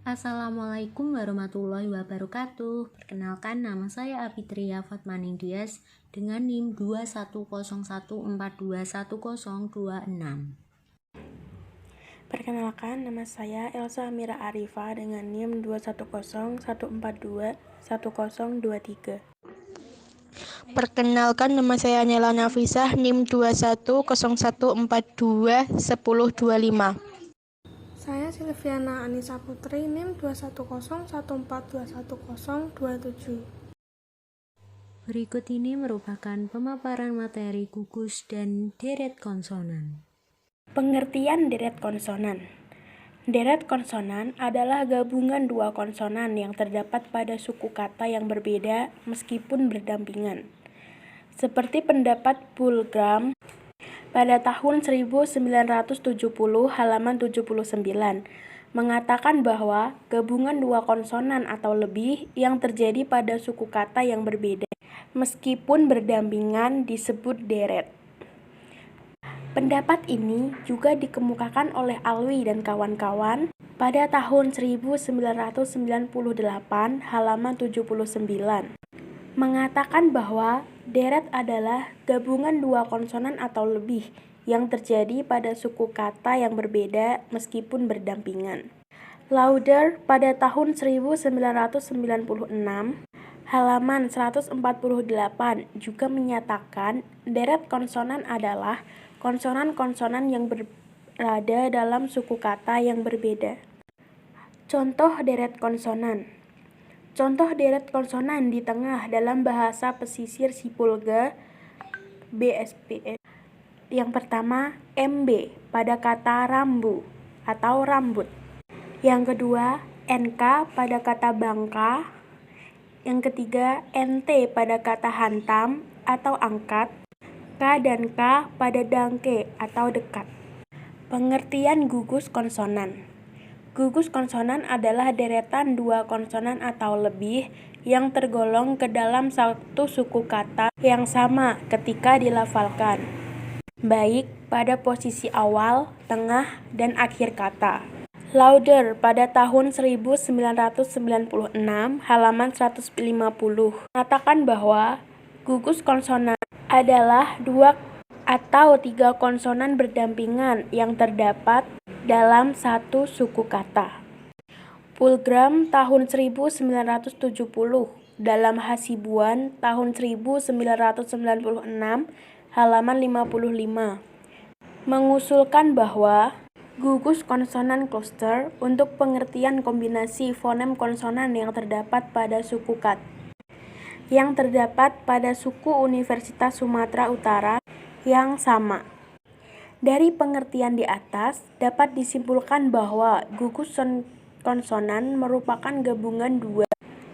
Assalamualaikum warahmatullahi wabarakatuh. Perkenalkan, nama saya Afitria Fatmaning Dias dengan NIM 21014210206. Perkenalkan, nama saya Elsa Amira Arifa dengan NIM 21014210203. Perkenalkan, nama saya Nela Nafisah, NIM 21014211025. Saya Silviana Anissa Putri, NIM 21014211027. Berikut ini merupakan pemaparan materi gugus dan deret konsonan. Pengertian deret konsonan. Deret konsonan adalah gabungan dua konsonan yang terdapat pada suku kata yang berbeda meskipun berdampingan. Seperti pendapat Bulgram pada tahun 1970 halaman 79 mengatakan bahwa gabungan dua konsonan atau lebih yang terjadi pada suku kata yang berbeda meskipun berdampingan disebut deret. Pendapat ini juga dikemukakan oleh Alwi dan kawan-kawan pada tahun 1998 halaman 79 mengatakan bahwa deret adalah gabungan dua konsonan atau lebih yang terjadi pada suku kata yang berbeda meskipun berdampingan. Lauder pada tahun 1996 halaman 148 juga menyatakan deret konsonan adalah konsonan-konsonan yang berada dalam suku kata yang berbeda. Contoh deret konsonan. Contoh deret konsonan di tengah dalam bahasa pesisir Sipulga BSPS. Yang pertama, MB pada kata rambu atau rambut. Yang kedua, NK pada kata bangka. Yang ketiga, NT pada kata hantam atau angkat. K dan K pada dangke atau dekat. Pengertian gugus konsonan. Gugus konsonan adalah deretan dua konsonan atau lebih yang tergolong ke dalam satu suku kata yang sama ketika dilafalkan, baik pada posisi awal, tengah, dan akhir kata. Lauder pada tahun 1996 halaman 150 mengatakan bahwa gugus konsonan adalah dua atau tiga konsonan berdampingan yang terdapat dalam satu suku kata. Bulgram tahun 1970 dalam Hasibuan tahun 1996 halaman 55 mengusulkan bahwa gugus konsonan cluster untuk pengertian kombinasi fonem konsonan yang terdapat pada suku kata yang terdapat pada suku Universitas Sumatera Utara yang sama. Dari pengertian di atas dapat disimpulkan bahwa gugus konsonan merupakan gabungan dua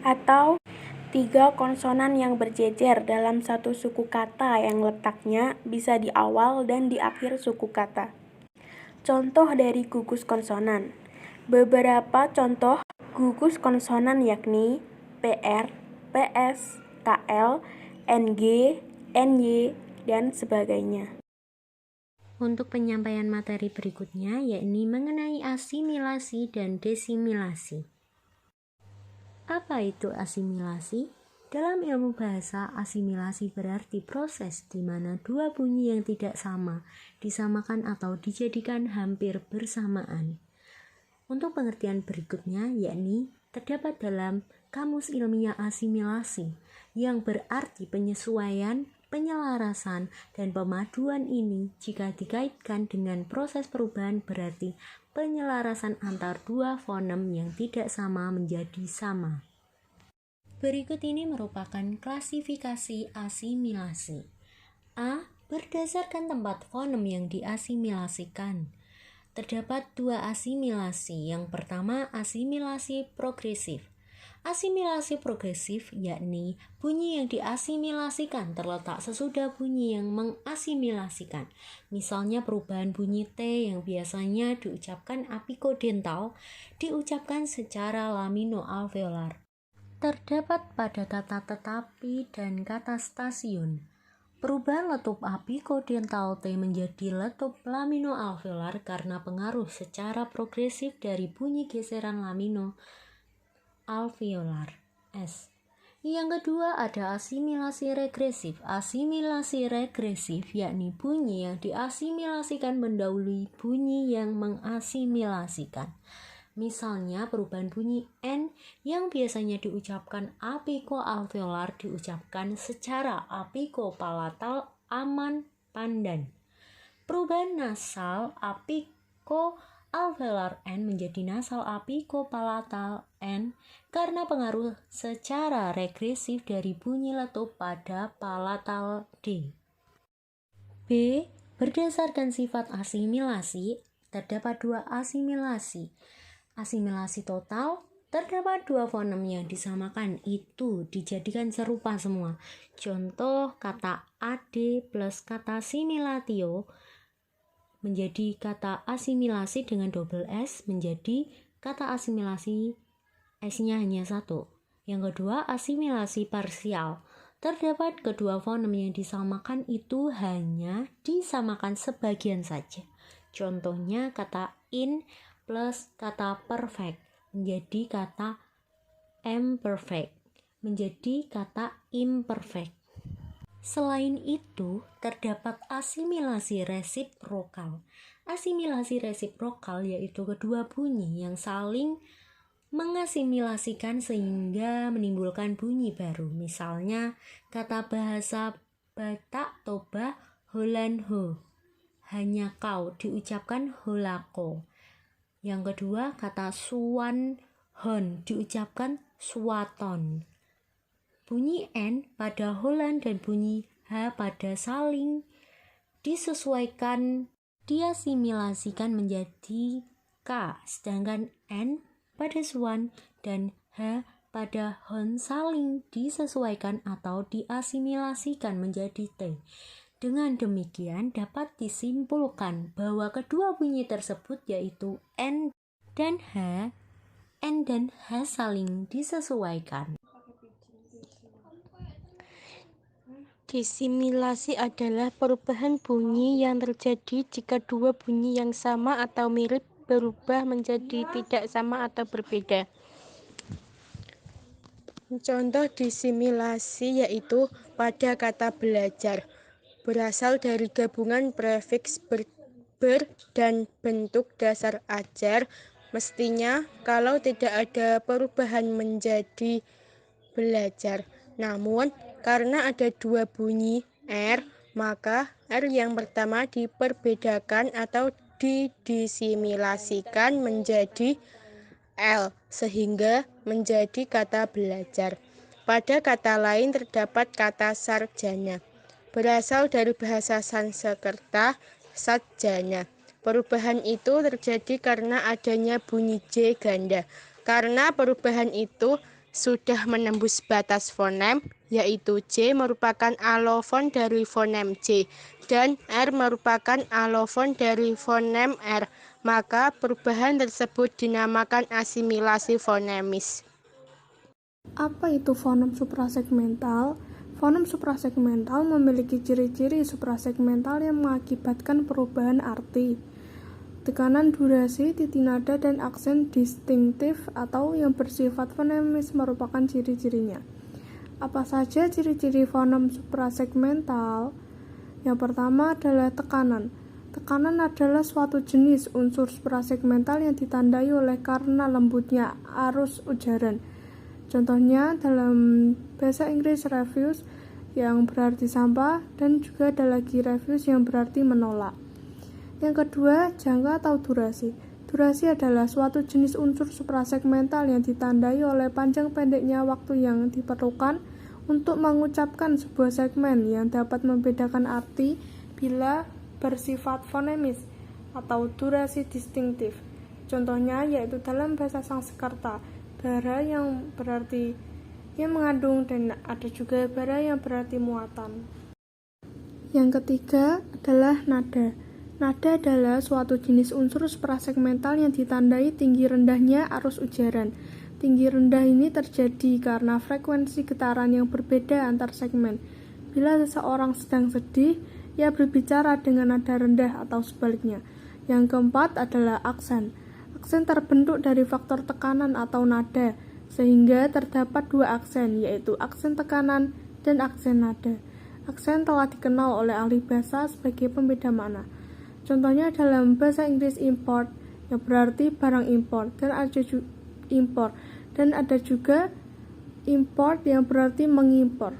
atau tiga konsonan yang berjejer dalam satu suku kata yang letaknya bisa di awal dan di akhir suku kata. Contoh dari gugus konsonan. Beberapa contoh gugus konsonan yakni PR, PS, KL, NG, NY, dan sebagainya. Untuk penyampaian materi berikutnya, yakni mengenai asimilasi dan desimilasi. Apa itu asimilasi? Dalam ilmu bahasa, asimilasi berarti proses di mana dua bunyi yang tidak sama disamakan atau dijadikan hampir bersamaan. Untuk pengertian berikutnya, yakni terdapat dalam Kamus Ilmiah Asimilasi, yang berarti penyesuaian, penyelarasan, dan pemaduan ini jika dikaitkan dengan proses perubahan berarti penyelarasan antar dua fonem yang tidak sama menjadi sama. Berikut ini merupakan klasifikasi asimilasi. A. Berdasarkan tempat fonem yang diasimilasikan. Terdapat dua asimilasi. Yang pertama, asimilasi progresif. Asimilasi progresif yakni bunyi yang diasimilasikan terletak sesudah bunyi yang mengasimilasikan. Misalnya perubahan bunyi T yang biasanya diucapkan apikodental diucapkan secara laminoalveolar. Terdapat pada kata tetapi dan kata stasiun. Perubahan letup apicodental T menjadi letup laminoalveolar karena pengaruh secara progresif dari bunyi geseran lamino alveolar S. Yang kedua ada asimilasi regresif. Asimilasi regresif yakni bunyi yang diasimilasikan mendahului bunyi yang mengasimilasikan. Misalnya perubahan bunyi N yang biasanya diucapkan apicoalveolar diucapkan secara apicopalatal aman pandan. Perubahan nasal apicoalveolar N menjadi nasal apicopalatal N karena pengaruh secara regresif dari bunyi letup pada palatal D. B. Berdasarkan sifat asimilasi, terdapat dua asimilasi. Asimilasi total, terdapat dua fonem yang disamakan itu dijadikan serupa semua. Contoh kata ad plus kata similatio menjadi kata asimilasi dengan double S menjadi kata asimilasi S-nya hanya satu. Yang kedua asimilasi parsial. Terdapat kedua fonem yang disamakan itu hanya disamakan sebagian saja. Contohnya kata in plus kata perfect menjadi kata imperfect menjadi kata imperfect. Selain itu, terdapat asimilasi resiprokal. Asimilasi resiprokal yaitu kedua bunyi yang saling mengasimilasikan sehingga menimbulkan bunyi baru. Misalnya, kata bahasa Batak Toba holanho, hanya kau diucapkan holako. Yang kedua, kata suwan hon diucapkan suwaton. Bunyi N pada Holland dan bunyi H pada saling disesuaikan diasimilasikan menjadi K, sedangkan N pada Swan dan H pada Hon saling disesuaikan atau diasimilasikan menjadi T. Dengan demikian dapat disimpulkan bahwa kedua bunyi tersebut yaitu N dan H saling disesuaikan. Disimilasi adalah perubahan bunyi yang terjadi jika dua bunyi yang sama atau mirip berubah menjadi tidak sama atau berbeda. Contoh disimilasi yaitu pada kata belajar, berasal dari gabungan prefiks ber dan bentuk dasar ajar. Mestinya kalau tidak ada perubahan menjadi belajar. Namun karena ada dua bunyi R, maka R yang pertama diperbedakan atau didisimilasikan menjadi L sehingga menjadi kata belajar. Pada kata lain terdapat kata sarjana, berasal dari bahasa Sanskerta satjana. Perubahan itu terjadi karena adanya bunyi J ganda. Karena perubahan itu sudah menembus batas fonem, yaitu J merupakan alofon dari fonem J dan R merupakan alofon dari fonem R, maka perubahan tersebut dinamakan asimilasi fonemis. Apa itu fonem suprasegmental? Fonem suprasegmental memiliki ciri-ciri suprasegmental yang mengakibatkan perubahan arti. Tekanan durasi, titik nada, dan aksen distintif atau yang bersifat fonemis merupakan ciri-cirinya. Apa saja ciri-ciri fonem suprasegmental? Yang pertama adalah tekanan. Tekanan adalah suatu jenis unsur suprasegmental yang ditandai oleh karena lembutnya arus ujaran. Contohnya dalam bahasa Inggris refuse yang berarti sampah dan juga ada lagi refuse yang berarti menolak. Yang kedua, jangka atau durasi. Durasi adalah suatu jenis unsur suprasegmental yang ditandai oleh panjang pendeknya waktu yang diperlukan untuk mengucapkan sebuah segmen yang dapat membedakan arti bila bersifat fonemis atau durasi distintif. Contohnya yaitu dalam bahasa Sanskerta, bara yang berarti yang mengandung dan ada juga bara yang berarti muatan. Yang ketiga adalah nada. Nada adalah suatu jenis unsur suprasegmental yang ditandai tinggi rendahnya arus ujaran. Tinggi rendah ini terjadi karena frekuensi getaran yang berbeda antar segmen. Bila seseorang sedang sedih, ia berbicara dengan nada rendah atau sebaliknya. Yang keempat adalah aksen. Aksen terbentuk dari faktor tekanan atau nada, sehingga terdapat dua aksen, yaitu aksen tekanan dan aksen nada. Aksen telah dikenal oleh ahli bahasa sebagai pembeda makna. Contohnya dalam bahasa Inggris import, yang berarti barang impor, dan ada juga import yang berarti mengimpor.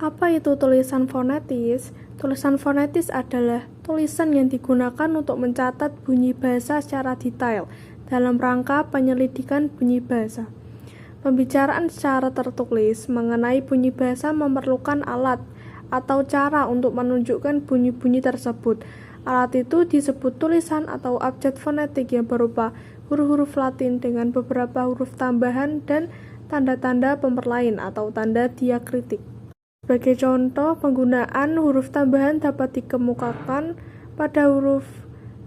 Apa itu tulisan fonetis? Tulisan fonetis adalah tulisan yang digunakan untuk mencatat bunyi bahasa secara detail dalam rangka penyelidikan bunyi bahasa. Pembicaraan secara tertulis mengenai bunyi bahasa memerlukan alat atau cara untuk menunjukkan bunyi-bunyi tersebut. Alat itu disebut tulisan atau abjad fonetik yang berupa huruf-huruf Latin dengan beberapa huruf tambahan dan tanda-tanda pemerlain atau tanda diakritik. Sebagai contoh, penggunaan huruf tambahan dapat dikemukakan pada huruf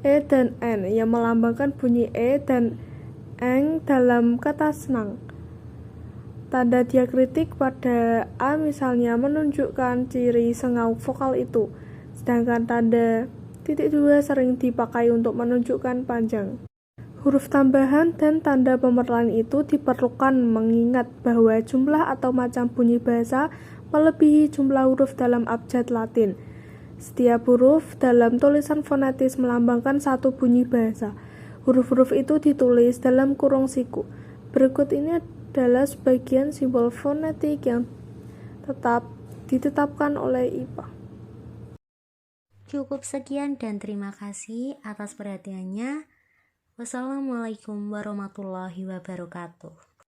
E dan N yang melambangkan bunyi E dan eng dalam kata senang. Tanda diakritik pada A misalnya menunjukkan ciri sengau vokal itu, sedangkan tanda titik dua sering dipakai untuk menunjukkan panjang. Huruf tambahan dan tanda pemerlain itu diperlukan mengingat bahwa jumlah atau macam bunyi bahasa melebihi jumlah huruf dalam abjad Latin. Setiap huruf dalam tulisan fonetis melambangkan satu bunyi bahasa. Huruf-huruf itu ditulis dalam kurung siku. Berikut ini adalah sebagian simbol fonetik yang ditetapkan oleh IPA. Cukup sekian dan terima kasih atas perhatiannya. Wassalamualaikum warahmatullahi wabarakatuh.